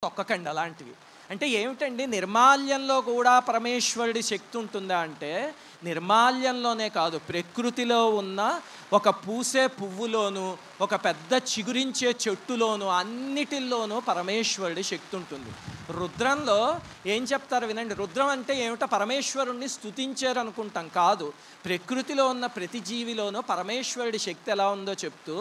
తొక్కకండి అలాంటివి. అంటే ఏమిటండి, నిర్మాల్యంలో కూడా పరమేశ్వరుడి శక్తి ఉంటుందా అంటే, నిర్మాల్యంలోనే కాదు, ప్రకృతిలో ఉన్న ఒక పూసే పువ్వులోను, ఒక పెద్ద చిగురించే చెట్టులోను, అన్నిటిల్లోనూ పరమేశ్వరుడి శక్తి ఉంటుంది. రుద్రంలో ఏం చెప్తారు వినండి. రుద్రం అంటే ఏమిటో పరమేశ్వరుణ్ణి స్తుతించారు అనుకుంటాం, కాదు. ప్రకృతిలో ఉన్న ప్రతి జీవిలోనూ పరమేశ్వరుడి శక్తి ఎలా ఉందో చెప్తూ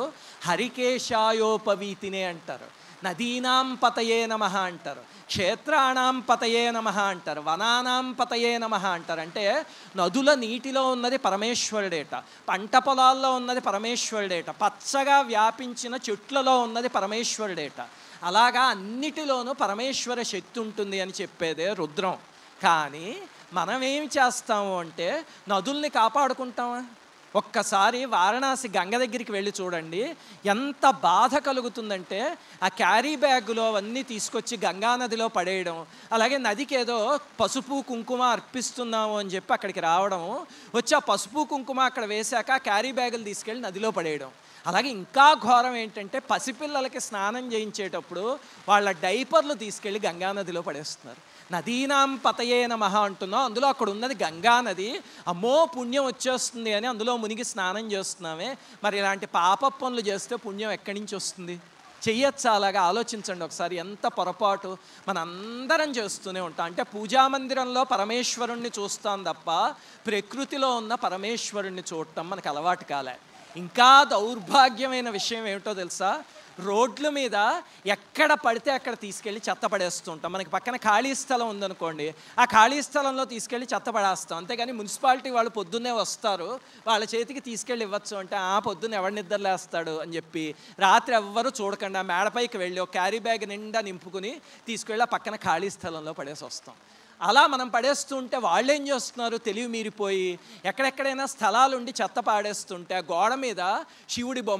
హరికేశాయోపవీతినే అంటారు. నదీనాం పతయే నమః అంటారు, క్షేత్రాణం పతయే నమః అంటారు, వనానాం పతయే నమః అంటారు. అంటే నదుల నీటిలో ఉన్నది పరమేశ్వరుడేట, పంట పొలాల్లో ఉన్నది పరమేశ్వరుడేట, పచ్చగా వ్యాపించిన చెట్లలో ఉన్నది పరమేశ్వరుడేట. అలాగా అన్నిటిలోనూ పరమేశ్వర శక్తి ఉంటుంది అని చెప్పేదే రుద్రం. కానీ మనం ఏమి చేస్తాము అంటే, నదుల్ని కాపాడుకుంటామా? ఒక్కసారి వారణాసి గంగ దగ్గరికి వెళ్ళి చూడండి, ఎంత బాధ కలుగుతుందంటే, ఆ క్యారీ బ్యాగులో అవన్నీ తీసుకొచ్చి గంగానదిలో పడేయడం, అలాగే నదికి ఏదో పసుపు కుంకుమ అర్పిస్తున్నాము అని చెప్పి అక్కడికి రావడం, వచ్చి ఆ పసుపు కుంకుమ అక్కడ వేశాక ఆ క్యారీ బ్యాగులు తీసుకెళ్ళి నదిలో పడేయడం. అలాగే ఇంకా ఘోరం ఏంటంటే, పసిపిల్లలకి స్నానం చేయించేటప్పుడు వాళ్ళ డైపర్లు తీసుకెళ్ళి గంగానదిలో పడేస్తున్నారు. నదీనాం పతయే నమః అంటున్నాం, అందులో అక్కడ ఉన్నది గంగానది, అమ్మో పుణ్యం వచ్చేస్తుంది అని అందులో మునిగి స్నానం చేస్తున్నామే. మరి ఇలాంటి పాప పనులు చేస్తే పుణ్యం ఎక్కడి నుంచి వస్తుంది? చెయ్యొచ్చా? అలాగా ఆలోచించండి ఒకసారి. ఎంత పొరపాటు మనందరం చేస్తూనే ఉంటాం. అంటే పూజామందిరంలో పరమేశ్వరుణ్ణి చూస్తాం తప్ప ప్రకృతిలో ఉన్న పరమేశ్వరుణ్ణి చూడటం మనకు అలవాటు కాలే. ఇంకా దౌర్భాగ్యమైన విషయం ఏమిటో తెలుసా? రోడ్ల మీద ఎక్కడ పడితే అక్కడ తీసుకెళ్ళి చెత్త పడేస్తుంటాం. మనకి పక్కన ఖాళీ స్థలం ఉందనుకోండి, ఆ ఖాళీ స్థలంలో తీసుకెళ్ళి చెత్త పడేస్తాం. అంతేగాని మున్సిపాలిటీ వాళ్ళు పొద్దున్నే వస్తారు, వాళ్ళ చేతికి తీసుకెళ్ళి ఇవ్వచ్చు అంటే, ఆ పొద్దున్న ఎవరి నిద్రలేస్తాడు అని చెప్పి రాత్రి ఎవ్వరూ చూడకుండా మేడపైకి వెళ్ళి ఒక క్యారీ బ్యాగ్ నిండా నింపుకుని తీసుకెళ్ళి ఆ పక్కన ఖాళీ స్థలంలో పడేసి వస్తాం. అలా మనం పడేస్తూ ఉంటే వాళ్ళు ఏం చేస్తున్నారు, తెలివి మీరిపోయి ఎక్కడెక్కడైనా స్థలాలుండి చెత్త పాడేస్తుంటే ఆ గోడ మీద శివుడి బొమ్మ